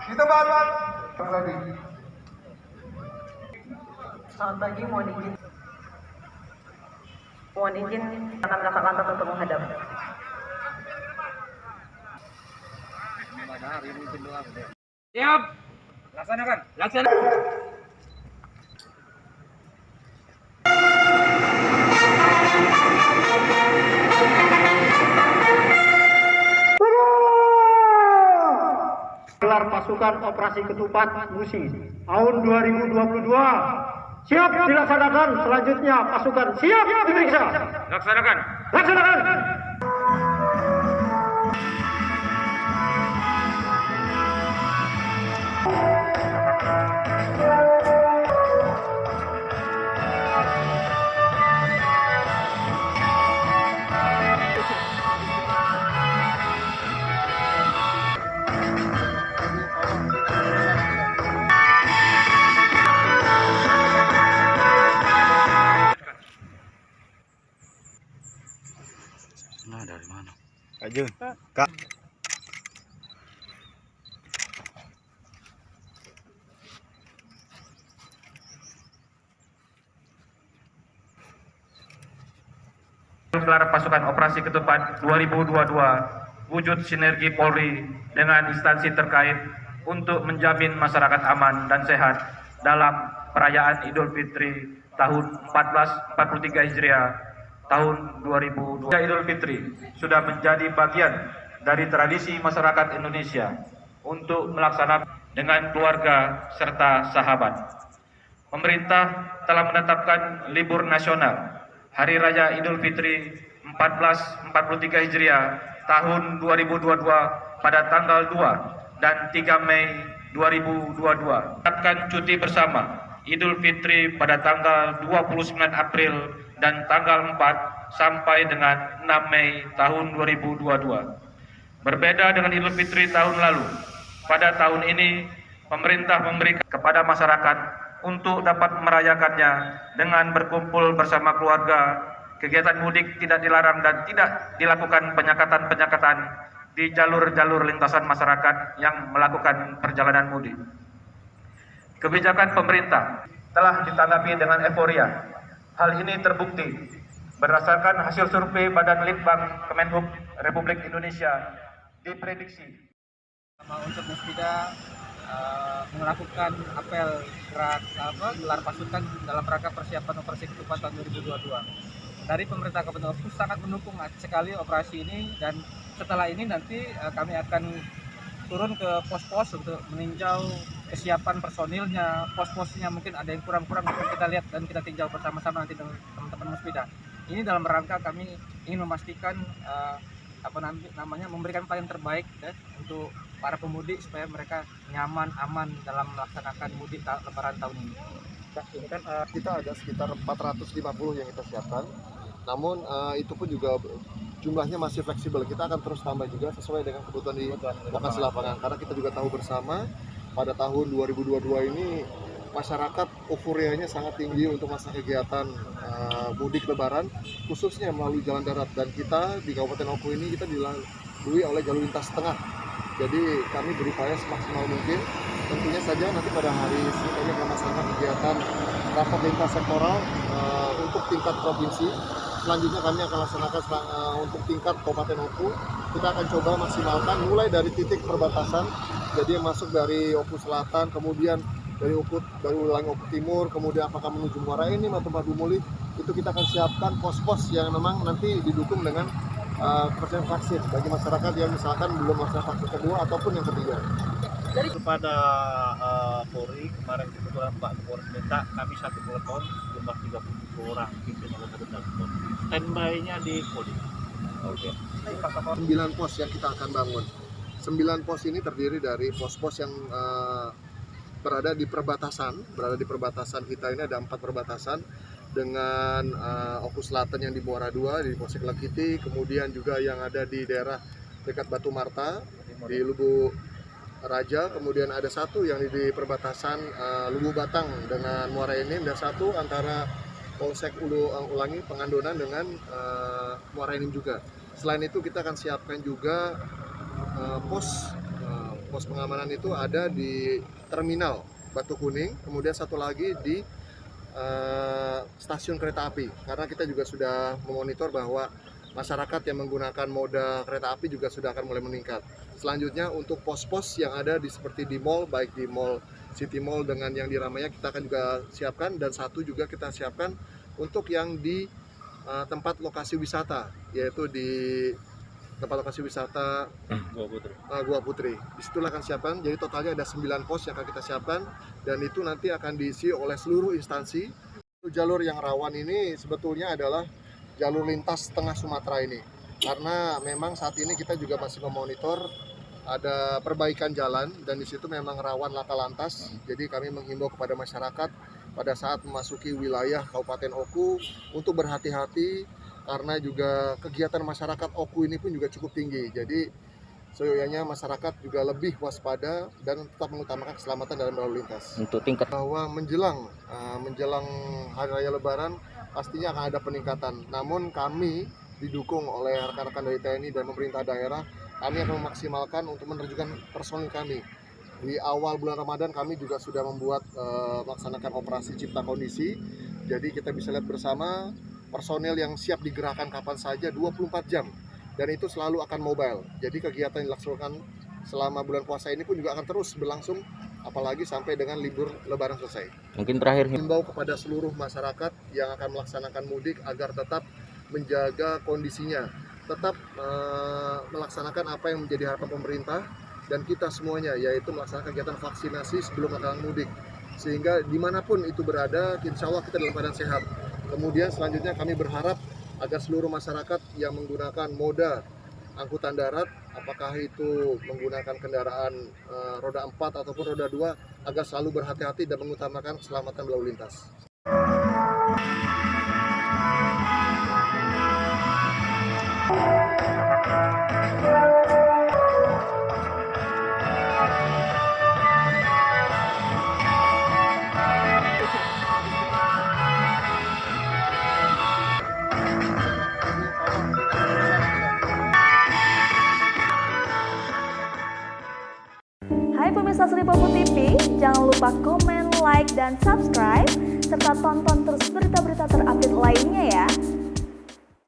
di tempat lagi. Selamat pagi, mohon izin akan kakak lantas untuk menghadap. Siap. Laksanakan. Gelar pasukan operasi ketupat Musi tahun 2022 siap dilaksanakan. Selanjutnya pasukan siap diperiksa. Laksanakan. Nah, dari mana? Aja, Kak. Gelar pasukan operasi ketupat 2022 wujud sinergi Polri dengan instansi terkait untuk menjamin masyarakat aman dan sehat dalam perayaan Idul Fitri tahun 1443 Hijriah tahun 2002. Idul Fitri sudah menjadi bagian dari tradisi masyarakat Indonesia untuk melaksanakan dengan keluarga serta sahabat. Pemerintah telah menetapkan libur nasional Hari Raya Idul Fitri 1443 Hijriah tahun 2022 pada tanggal 2 dan 3 Mei 2022. Menetapkan cuti bersama Idul Fitri pada tanggal 29 April dan tanggal 4 sampai dengan 6 Mei tahun 2022. Berbeda dengan Idul Fitri tahun lalu, pada tahun ini pemerintah memberikan kepada masyarakat untuk dapat merayakannya dengan berkumpul bersama keluarga. Kegiatan mudik tidak dilarang dan tidak dilakukan penyekatan di jalur-jalur lintasan masyarakat yang melakukan perjalanan mudik. Kebijakan pemerintah telah ditanggapi dengan euforia. Hal ini terbukti berdasarkan hasil survei Badan Litbang Kemenhub Republik Indonesia diprediksi. Untuk Musbida melakukan apel gelar pasukan dalam rangka persiapan operasi ketupat tahun 2022. Dari pemerintah Kabupaten Oku sangat mendukung sekali operasi ini, dan setelah ini nanti kami akan turun ke pos-pos untuk meninjau kesiapan personilnya, pos-posnya mungkin ada yang kurang-kurang, akan kita lihat dan kita tinjau bersama-sama nanti dengan teman-teman Musbida. Ini dalam rangka kami ingin memastikan memberikan pelayanan terbaik untuk para pemudik supaya mereka nyaman, aman dalam melaksanakan mudik lebaran tahun ini. Ini kan kita ada sekitar 450 yang kita siapkan. Namun itu pun juga jumlahnya masih fleksibel. Kita akan terus tambah juga sesuai dengan kebutuhan di lokasi lapangan. Karena kita juga tahu bersama pada tahun 2022 ini masyarakat euforianya sangat tinggi untuk masa kegiatan mudik lebaran, khususnya melalui jalan darat. Dan kita di Kabupaten Oku ini kita dilalui oleh jalur lintas tengah. Jadi kami berupaya semaksimal mungkin. Tentunya saja nanti pada hari Senin ini akan melaksanakan kegiatan rapat lintas sektoral untuk tingkat provinsi. Selanjutnya kami akan laksanakan untuk tingkat Kabupaten Oku. Kita akan coba maksimalkan mulai dari titik perbatasan. Jadi masuk dari Oku Selatan, kemudian dari Ulangi Oku Timur, kemudian apakah menuju Muara Enim atau Madumuli, itu kita akan siapkan pos-pos yang memang nanti didukung dengan kepercayaan vaksin bagi masyarakat yang misalkan belum melaksanakan vaksin kedua ataupun yang ketiga. Jadi kepada Polri, kemarin kebetulan Pak Kapolres minta kami satu peleton jumlah 30 orang pimpinan anggota peleton. Standby-nya di Polri. Oke. 9 pos yang kita akan bangun. 9 pos ini terdiri dari pos-pos yang berada di perbatasan kita ini. Ada 4 perbatasan dengan Oku Selatan yang di Muara II, di Polsek Lekiti, kemudian juga yang ada di daerah dekat Batu Marta, di Lubu Raja, kemudian ada satu yang di perbatasan Lubu Batang dengan Muara Enim, dan satu antara Polsek Ulangi Pengandonan dengan Muara Enim juga. Selain itu kita akan siapkan juga pos pos pengamanan itu ada di terminal Batu Kuning, kemudian satu lagi di stasiun kereta api, karena kita juga sudah memonitor bahwa masyarakat yang menggunakan moda kereta api juga sudah akan mulai meningkat. Selanjutnya untuk pos-pos yang ada seperti di mall, baik di mall City Mall dengan yang di Ramaya, kita akan juga siapkan, dan satu juga kita siapkan untuk yang di tempat lokasi wisata, yaitu di tempat lokasi wisata Gua Putri. Disitulah akan siapkan, jadi totalnya ada 9 pos yang akan kita siapkan, dan itu nanti akan diisi oleh seluruh instansi. Jalur yang rawan ini sebetulnya adalah jalur lintas tengah Sumatera ini, karena memang saat ini kita juga masih memonitor ada perbaikan jalan, dan di situ memang rawan laka lantas. Jadi kami menghimbau kepada masyarakat pada saat memasuki wilayah Kabupaten Oku untuk berhati-hati, karena juga kegiatan masyarakat Oku ini pun juga cukup tinggi. Jadi seyogyanya masyarakat juga lebih waspada dan tetap mengutamakan keselamatan dalam berlalu lintas. Untuk tingkat Bahwa menjelang Hari Raya Lebaran pastinya akan ada peningkatan. Namun kami didukung oleh rekan-rekan dari TNI dan pemerintah daerah, kami akan memaksimalkan untuk menerjunkan personil kami. Di awal bulan Ramadan kami juga sudah melaksanakan operasi cipta kondisi. Jadi kita bisa lihat bersama personel yang siap digerakkan kapan saja 24 jam. Dan itu selalu akan mobile. Jadi kegiatan yang dilaksanakan selama bulan puasa ini pun juga akan terus berlangsung, apalagi sampai dengan libur Lebaran selesai. mungkin terakhir Himbau kepada seluruh masyarakat yang akan melaksanakan mudik agar tetap menjaga kondisinya, tetap melaksanakan apa yang menjadi harapan pemerintah dan kita semuanya, yaitu melaksanakan kegiatan vaksinasi sebelum akan mudik, sehingga dimanapun itu berada, insya Allah kita dalam keadaan sehat. Kemudian selanjutnya kami berharap agar seluruh masyarakat yang menggunakan moda angkutan darat, apakah itu menggunakan kendaraan roda 4 ataupun roda 2, agar selalu berhati-hati dan mengutamakan keselamatan berlalu lintas. Hai pemirsa Sri Popo TV, jangan lupa komen, like, dan subscribe, serta tonton terus berita-berita terupdate lainnya ya.